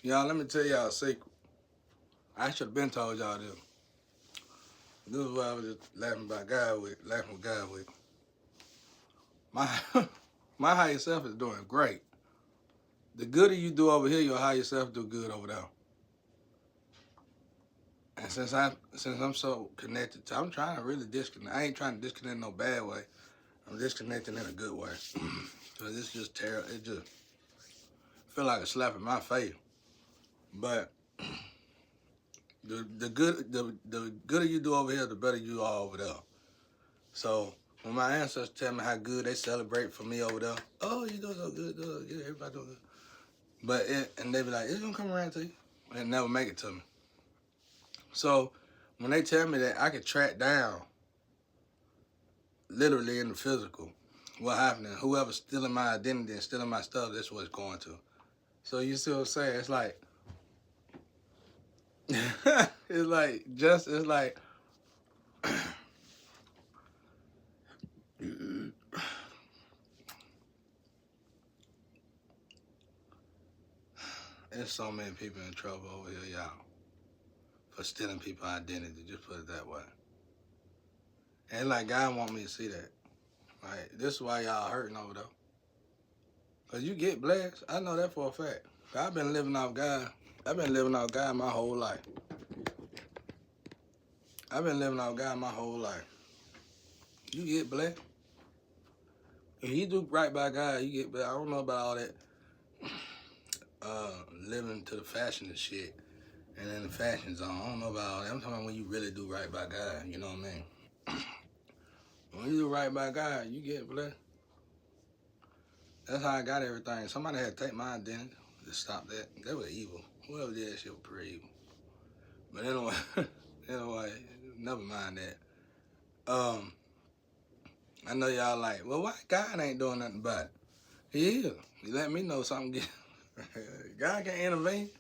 Y'all, let me tell y'all a secret. I should have been told y'all this. This is what I was just laughing with God with. My my higher self is doing great. The gooder you do over here, your higher self do good over there. And since I'm so connected to, I'm trying to really disconnect. I ain't trying to disconnect in no bad way. I'm disconnecting in a good way. Cause it's just terrible. It just feel like a slap in my face. But the gooder you do over here, the better you are over there. So when my ancestors tell me how good they celebrate for me over there, oh, you doing so good, yeah, everybody doing good. And they be like, it's gonna come around to you, and never make it to me. So when they tell me that I can track down, literally in the physical, what happening, whoever's stealing my identity and stealing my stuff, that's what it's going to. So you see what I'm saying? It's like, it's like, there's so many people in trouble over here, y'all, for stealing people's identity. Just put it that way. And like God want me to see that. Like this is why y'all hurting over there. Cause you get blessed. I know that for a fact. I've been living off God. I've been living off God my whole life. I've been living off God my whole life. You get blessed. If you do right by God, you get blessed. I don't know about all that living to the fashion and shit. And in the fashion zone. I don't know about all that. I'm talking about when you really do right by God. You know what I mean? When you do right by God, you get blessed. That's how I got everything. Somebody had to take my identity to stop that. They were evil. Whoever did that shit was pretty evil. But anyway, never mind that. I know y'all like, well, why God ain't doing nothing about it? He is. He let me know something. God can't intervene.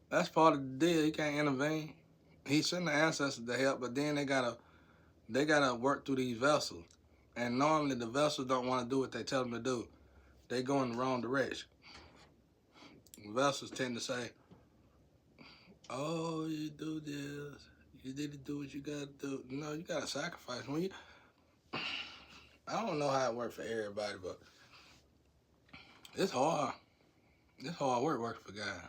That's part of the deal. He can't intervene. He sent the ancestors to help, but then they gotta work through these vessels. And normally the vessels don't want to do what they tell them to do. They go in the wrong direction. Vessels tend to say, oh, you do this. You need to do what you gotta do. No, you gotta sacrifice. I don't know how it works for everybody, but it's hard. It's hard work working for God.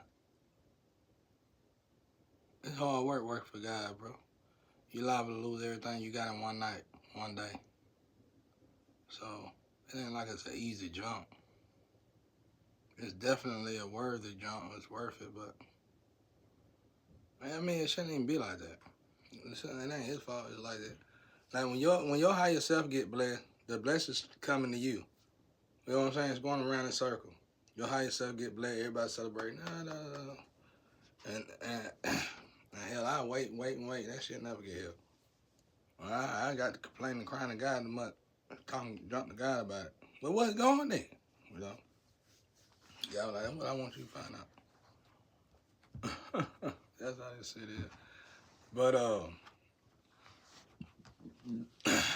It's hard work working for God, bro. You liable to lose everything you got in one night, one day. So it ain't like it's an easy jump. It's definitely a worthy jump. It's worth it, but I mean, it shouldn't even be like that. It ain't his fault. It's like that. Like when your higher self get blessed, the blessings coming to you. You know what I'm saying? It's going around in a circle. Your higher self get blessed. Everybody celebrating. No. And hell, I wait. That shit never get help. Well, I got to complain and crying to God the month, talking drunk to God about it. But what's going there? You know? Y'all like, that's what I want you to find out. That's how this shit is. But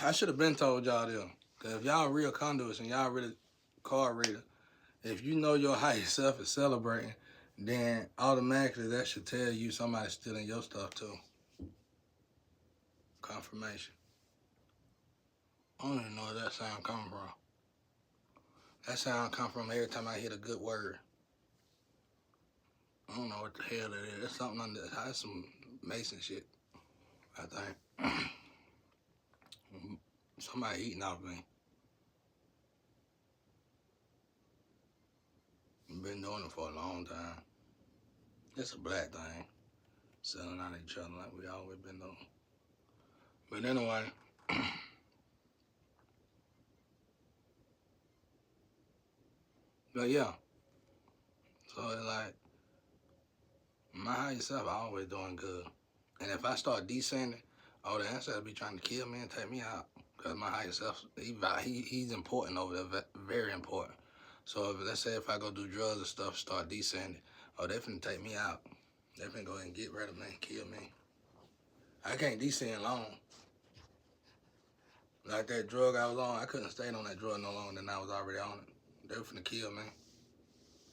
I should have been told y'all this. Cause if y'all real conduits and y'all really card reader, if you know your higher self is celebrating, then automatically that should tell you somebody's stealing your stuff too. Confirmation. I don't even know where that sound coming from. That sound come from every time I hear a good word. I don't know what the hell that is. That's something under. That's some Mason shit, I think. Somebody eating off me. Been doing it for a long time. It's a black thing. Selling out each other like we always been doing. But anyway, but yeah. So it's like, my higher self always doing good. And if I start descending, oh, the ancestors be trying to kill me and take me out. Because my higher self, he's important over there, very important. So if, let's say if I go do drugs and stuff, start descending, oh, they finna take me out. They finna go ahead and get rid of me and kill me. I can't descend long. Like that drug I was on, I couldn't stay on that drug no longer than I was already on it. They were finna kill me.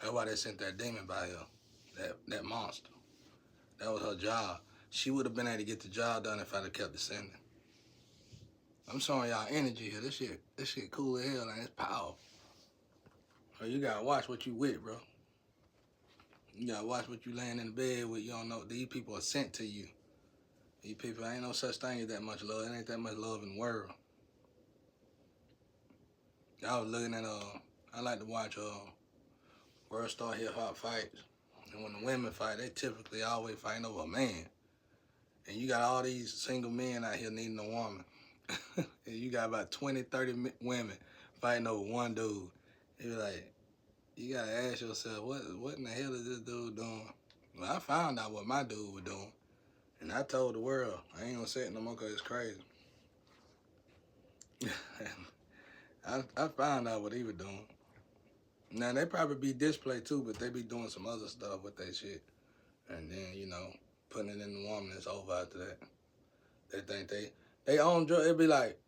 That's why they sent that demon by her, that monster. That was her job. She would have been able to get the job done if I'd have kept descending. I'm showing y'all energy here. This shit cool as hell, and it's powerful. So you gotta watch what you with, bro. You gotta watch what you laying in the bed with. You don't know. These people are sent to you. These people, ain't no such thing as that much love. It ain't that much love in the world. I was looking at, I like to watch World Star Hip Hop fights. And when the women fight, they typically always fighting over a man. And you got all these single men out here needing a woman. And you got about 20, 30 women fighting over one dude. You like, you gotta ask yourself, what in the hell is this dude doing? Well, I found out what my dude was doing. And I told the world, I ain't gonna say it no more because it's crazy. I found out what he was doing. Now, they probably be display too, but they be doing some other stuff with that shit. And then, you know, putting it in the woman, it's over after that. They think they own drug. It'd be like,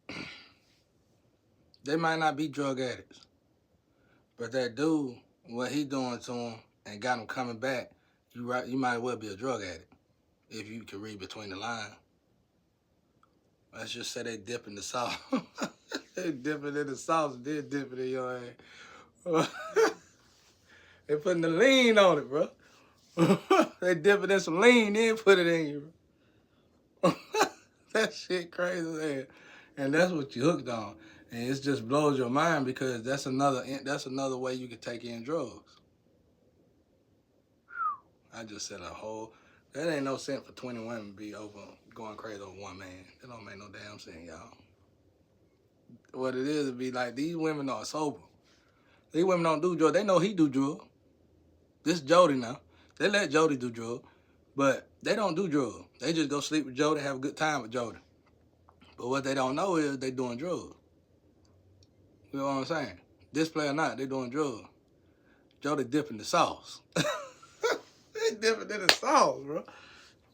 they might not be drug addicts, but that dude, what he doing to him and got him coming back, you might well be a drug addict if you can read between the lines. Let's just say they dip in the sauce. They dip it in the sauce, then dip it in your ass. They putting the lean on it, bro. They dip it in some lean, then put it in you, bro. That shit crazy as hell. And that's what you hooked on. And it just blows your mind because that's another way you could take in drugs. I just said that ain't no sense for 20 women to be going crazy over one man. It don't make no damn sense, y'all. What it is, it be like these women are sober. These women don't do drugs. They know he do drugs. This Jody now. They let Jody do drugs, but they don't do drugs. They just go sleep with Jody, have a good time with Jody. But what they don't know is they doing drugs. You know what I'm saying? Display or not, they doing drugs. Jody dipping the sauce. They dipping in the sauce, bro.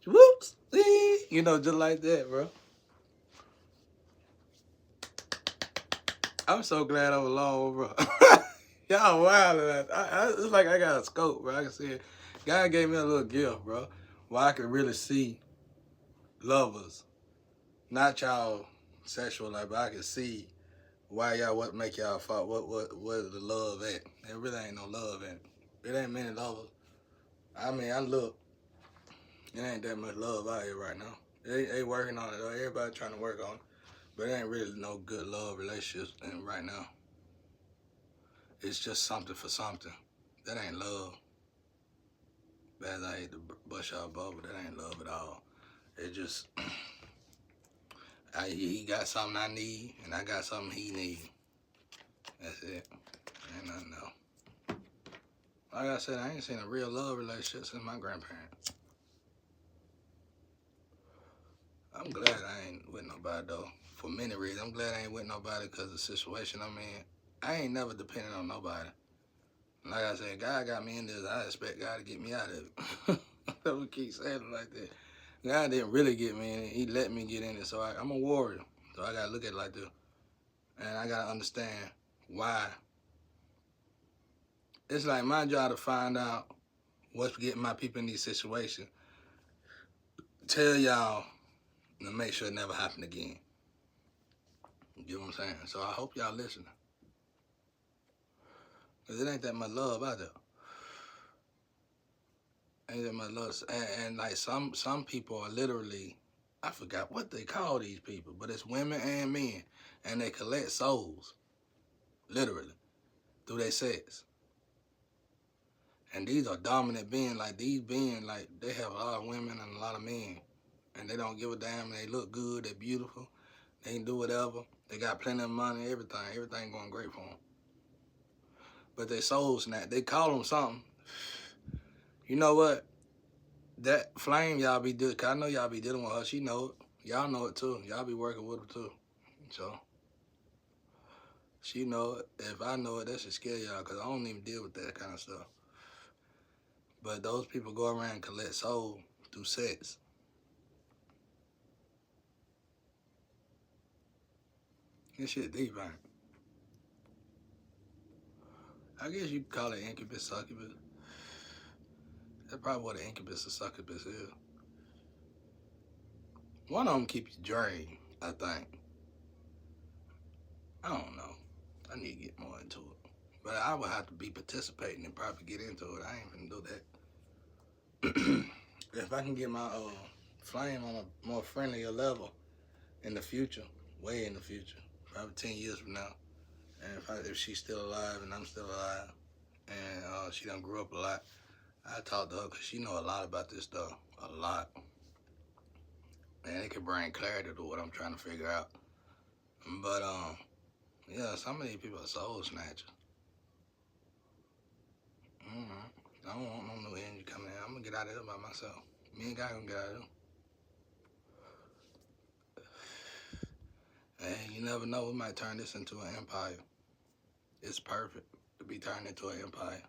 Whoops. You know, just like that, bro. I'm so glad I was long, bro. Y'all wild. It's like I got a scope, bro. I can see it. God gave me a little gift, bro, where I could really see lovers. Not y'all sexual life, but I can see why y'all, what make y'all fight, where's the love at? There really ain't no love in it. It ain't many lovers. I mean, I look, it ain't that much love out here right now. They working on it, though. Everybody trying to work on it. But it ain't really no good love relationships right now. It's just something for something. That ain't love. As I hate to bust y'all bubble, that ain't love at all. It just, he got something I need, and I got something he need. That's it. Ain't nothing else. Like I said, I ain't seen a real love relationship since my grandparents. I'm glad I ain't with nobody, though, for many reasons. I'm glad I ain't with nobody because of the situation I'm in. I ain't never depended on nobody. Like I said, God got me in this. I expect God to get me out of it. I would keep saying it like that. God didn't really get me in it. He let me get in it. So I'm a warrior. So I got to look at it like this. And I got to understand why. It's like my job to find out what's getting my people in these situations. Tell y'all to make sure it never happen again. You get what I'm saying? So I hope y'all listening. Because it ain't that much love out there. Ain't that much love. And like some people are literally, I forgot what they call these people, but it's women and men. And they collect souls, literally, through their sex. And these are dominant beings. Like these beings, like they have a lot of women and a lot of men. And they don't give a damn. They look good. They're beautiful. They can do whatever. They got plenty of money, everything. Everything going great for them. But their souls snap. They call them something. You know what? That flame y'all be doing, cause I know y'all be dealing with her. She know it. Y'all know it too. Y'all be working with her too. So, she know it. If I know it, that should scare y'all, cause I don't even deal with that kind of stuff. But those people go around and collect soul through sex. This shit deep, man. I guess you could call it incubus, succubus. That's probably what an incubus or succubus is. One of them keep you drained, I think. I don't know. I need to get more into it. But I would have to be participating and probably get into it. I ain't gonna do that. If I can get my flame on a more friendlier level in the future, way in the future, probably 10 years from now, and if she's still alive and I'm still alive, and she done grew up a lot, I talk to her because she know a lot about this stuff, a lot. And it can bring clarity to what I'm trying to figure out. But yeah, some of these people are soul snatchers. I don't want no new energy coming in. I'm gonna get out of here by myself. Me and Guy gonna get out of here. And you never know, we might turn this into an empire. It's perfect to be turned into an empire.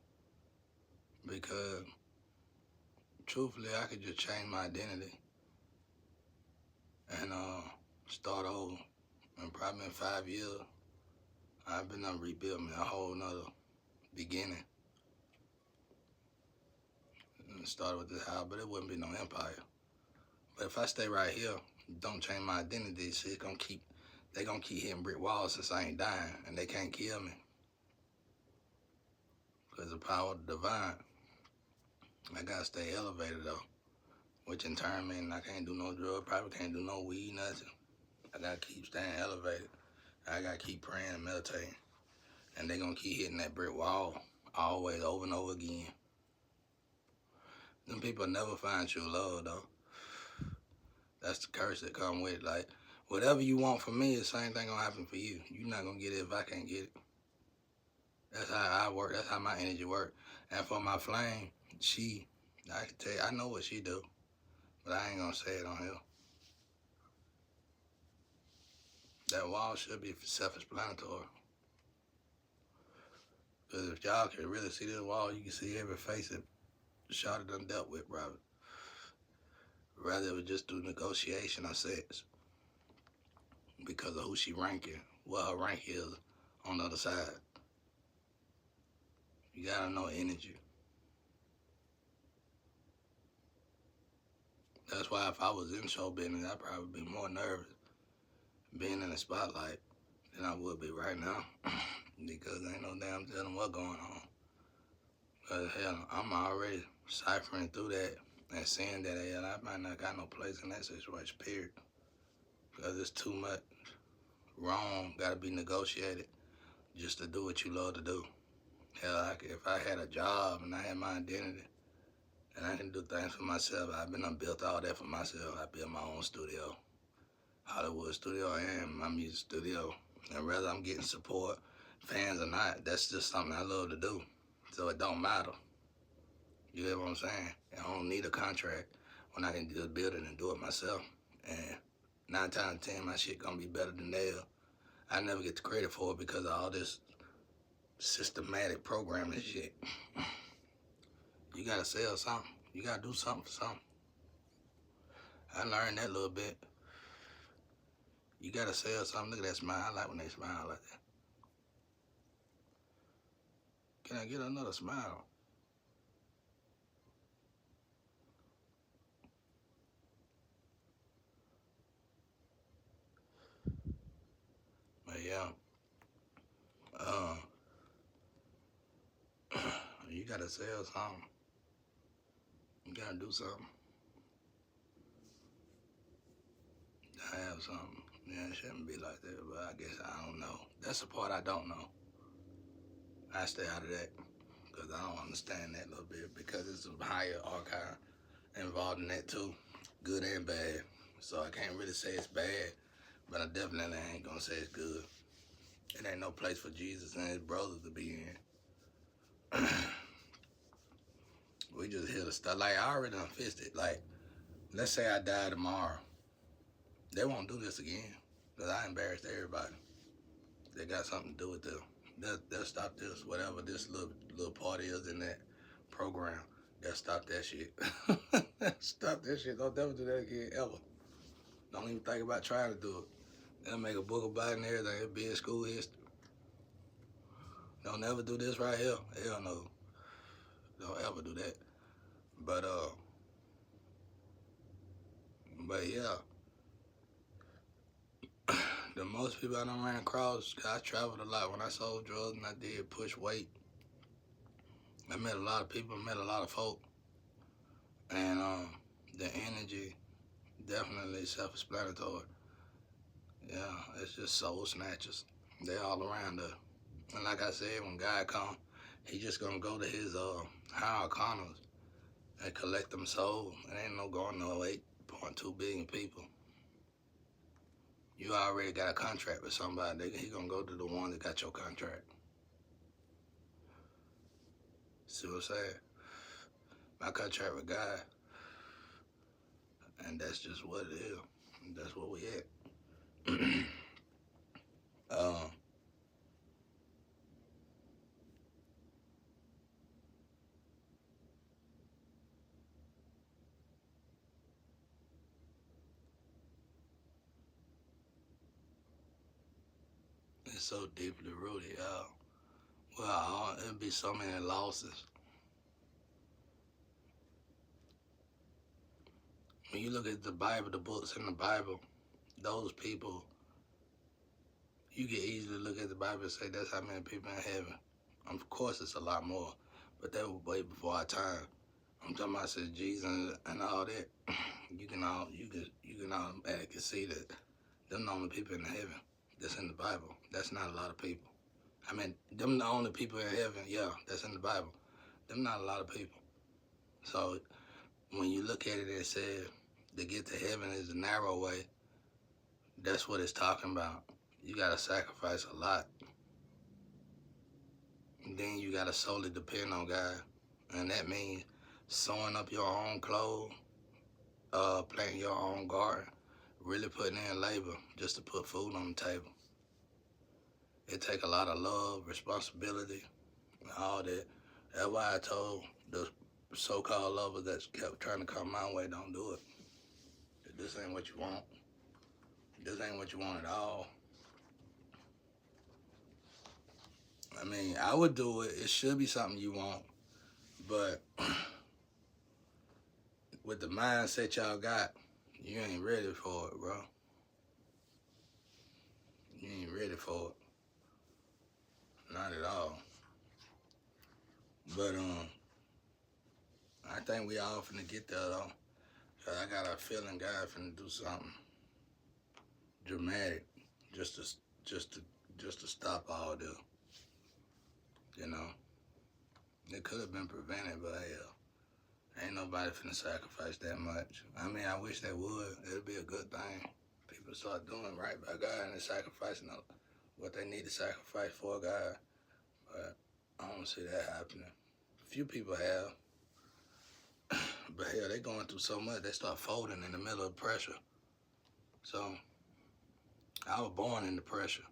Because truthfully, I could just change my identity and start over. And probably in 5 years, I've been rebuilding a whole nother beginning. And started with this house, but it wouldn't be no empire. But if I stay right here, don't change my identity, see, they gonna keep hitting brick walls since I ain't dying, and they can't kill me. Because the power of the divine, I gotta stay elevated though, which in turn means I can't do no drug, probably can't do no weed, nothing. I gotta keep staying elevated. I gotta keep praying and meditating. And they gonna keep hitting that brick wall, always, over and over again. Them people never find true love though. That's the curse that come with it. Like, whatever you want from me, the same thing gonna happen for you. You're not gonna get it if I can't get it. That's how I work. That's how my energy work. And for my flame, I can tell you, I know what she do, but I ain't gonna say it on here. That wall should be self-explanatory. Because if y'all can really see this wall, you can see every face that Shawty done dealt with, probably. Rather it was just through negotiation or sex. Because of who she ranking, what her rank is on the other side. You gotta know energy. That's why if I was in show business, I'd probably be more nervous being in the spotlight than I would be right now. Because ain't no damn telling what's going on. But hell, I'm already ciphering through that and seeing that hell, I might not got no place in that situation, period. Because it's too much wrong, gotta be negotiated just to do what you love to do. Hell, if I had a job and I had my identity and I can do things for myself, I've been built all that for myself. I built my own studio, Hollywood studio and my music studio. And whether I'm getting support, fans or not, that's just something I love to do. So it don't matter. You get what I'm saying? I don't need a contract when I can just build it and do it myself. And 9 times out of 10, my shit gonna be better than theirs. I never get the credit for it because of all this systematic programming shit. You gotta sell something. You gotta do something for something. I learned that a little bit. You gotta sell something. Look at that smile. I like when they smile like that. Can I get another smile? But yeah. You gotta sell something. You gotta do something. I have something. Yeah, it shouldn't be like that, but I guess I don't know. That's the part I don't know. I stay out of that because I don't understand that a little bit because it's a higher archive involved in that too, good and bad. So I can't really say it's bad, but I definitely ain't gonna say it's good. It ain't no place for Jesus and his brothers to be in. We just here to start. Like, I already done fixed it. Like, let's say I die tomorrow. They won't do this again because I embarrassed everybody. They got something to do with them. They'll stop this, whatever this little part is in that program. They'll stop that shit. Stop that shit. Don't never do that again, ever. Don't even think about trying to do it. They'll make a book about it and everything. It'll be in school history. Don't ever do this right here. Hell no. Don't ever do that. But yeah, the most people I done ran across, I traveled a lot when I sold drugs and I did push weight. I met a lot of people, met a lot of folk, and the energy definitely self-explanatory. Yeah, it's just soul snatchers. They all around us. And like I said, when God come, he just gonna go to his higher corners and collect them souls. It ain't no going no 8.2 billion people. You already got a contract with somebody. He gonna go to the one that got your contract. See what I'm saying? My contract with God, and that's just what it is. That's what we at. um, it's so deeply rooted, y'all. Well, it'd be so many losses. When you look at the Bible, the books in the Bible, those people, you can easily look at the Bible and say that's how many people in heaven. Of course, it's a lot more, but that was way before our time. I'm talking about said Jesus and all that. You can automatically see that them the only people in heaven that's in the Bible. That's not a lot of people. I mean, them the only people in heaven, yeah, that's in the Bible. Them not a lot of people. So when you look at it, it says to get to heaven is the narrow way. That's what it's talking about. You gotta sacrifice a lot. And then you gotta solely depend on God. And that means sewing up your own clothes, planting your own garden, really putting in labor just to put food on the table. It take a lot of love, responsibility, and all that. That's why I told the so-called lovers that kept trying to come my way, don't do it. This ain't what you want. This ain't what you want at all. I mean, I would do it. It should be something you want. But with the mindset y'all got, you ain't ready for it, bro. You ain't ready for it. Not at all. But I think we all finna get there though. Cause I got a feeling God finna do something dramatic just to stop all this. You know? It could have been prevented, but hell, ain't nobody finna sacrifice that much. I mean, I wish they would. It'd be a good thing. People start doing right by God and sacrificing what they need to sacrifice for God. But I don't see that happening. Few people have. But hell, they going through so much, they start folding in the middle of pressure. So, I was born in the pressure.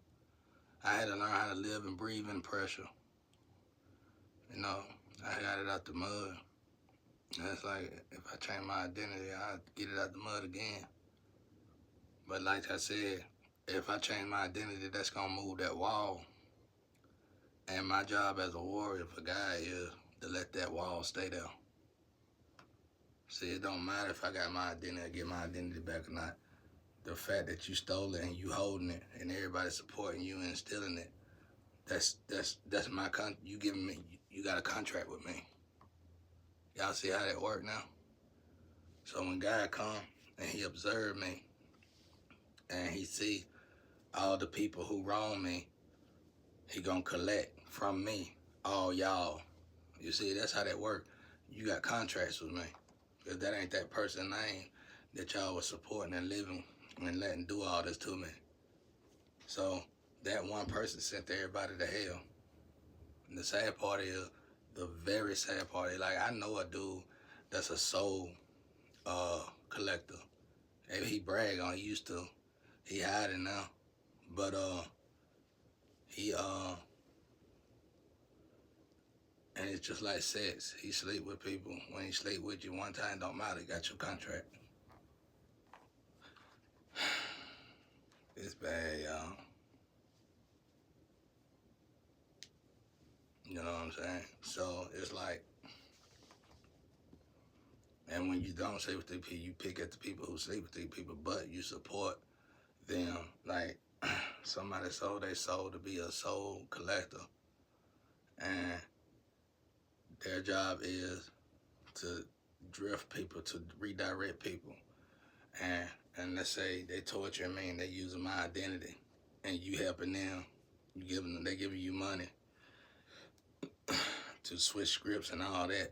I had to learn how to live and breathe in pressure. You know, I got it out the mud. And it's like, if I change my identity, I'll get it out the mud again. But like I said, if I change my identity, that's gonna move that wall. And my job as a warrior for God is to let that wall stay there. See, it don't matter if I got my identity or get my identity back or not. The fact that you stole it and you holding it and everybody supporting you and stealing it, that's my you giving me, you got a contract with me. Y'all see how that work now? So when God come and he observe me and he see all the people who wrong me, he gonna collect from me all y'all. You see, that's how that work. You got contracts with me. Because that ain't that person's name that y'all was supporting and living and letting do all this to me. So that one person sent everybody to hell. And the sad part is, the very sad part is, like, I know a dude that's a soul collector. And he brag on, he used to. He hiding now. But he and it's just like sex. He sleep with people. When he sleep with you one time, don't matter, he got your contract. It's bad, y'all. You know what I'm saying? So it's like, and when you don't sleep with these people, you pick at the people who sleep with these people, but you support them. Like somebody sold their soul to be a soul collector, and their job is to drift people, to redirect people. And and let's say they torture me and they using my identity, and you helping them, they giving you money to switch scripts and all that.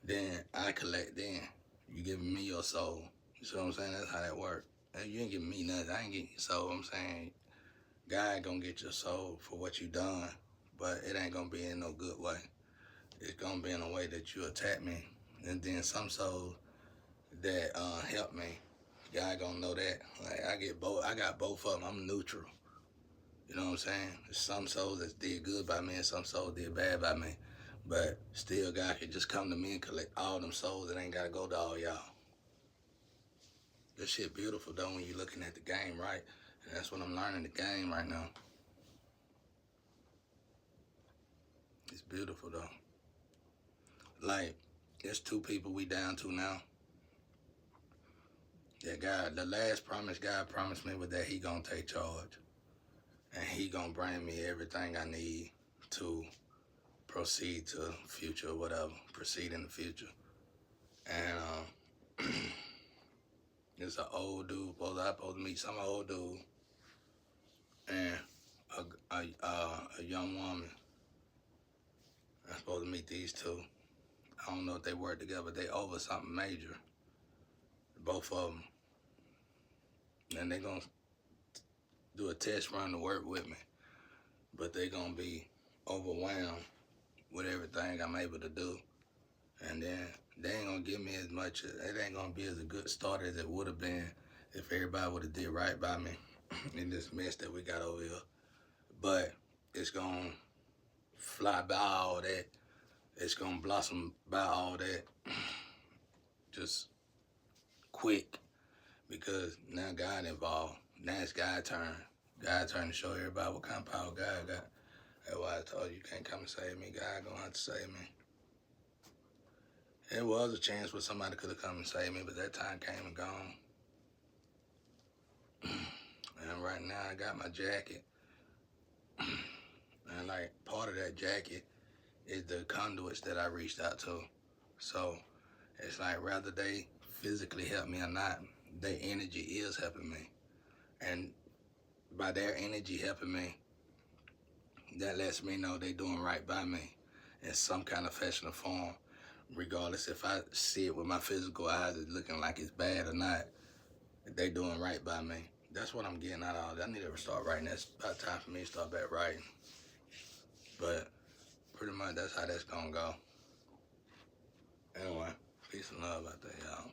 Then I collect. Then you giving me your soul. You see what I'm saying? That's how that works. You ain't giving me nothing. I ain't getting your soul. I'm saying God gonna get your soul for what you done, but it ain't gonna be in no good way. It's gonna be in a way that you attack me, and then some souls that help me, God gonna know that. Like I get both. I got both of them. I'm neutral. You know what I'm saying? There's some souls that did good by me, and some souls did bad by me. But still, God can just come to me and collect all them souls that ain't gotta go to all y'all. This shit beautiful though when you looking at the game, right? And that's what I'm learning the game right now. It's beautiful though. Like, there's 2 people we down to now. That God, the last promise God promised me was that He gonna take charge. And He gonna bring me everything I need to proceed to future, whatever, proceed in the future. And it's an old dude. I supposed to meet some old dude and a young woman. I'm supposed to meet these 2. I don't know if they work together, but they over something major. Both of them. And they gonna do a test run to work with me. But they gonna be overwhelmed with everything I'm able to do. And then they ain't gonna give me as much, it ain't gonna be as a good start as it would have been if everybody would have did right by me in this mess that we got over here. But it's gonna fly by all that. It's gonna blossom by all that just quick because now God involved. Now it's God's turn. God's turn to show everybody what kind of power God got. That's why I told you, you can't come and save me. God gonna have to save me. There was a chance where somebody could have come and saved me, but that time came and gone. And right now I got my jacket. And like part of that jacket is the conduits that I reached out to. So it's like whether they physically help me or not, their energy is helping me. And by their energy helping me, that lets me know they doing right by me in some kind of fashion or form. Regardless if I see it with my physical eyes, it's looking like it's bad or not, they doing right by me. That's what I'm getting out of all that. I need to start writing. That's about time for me to start back writing. But pretty much that's how that's gonna go. Anyway, peace and love out there, y'all.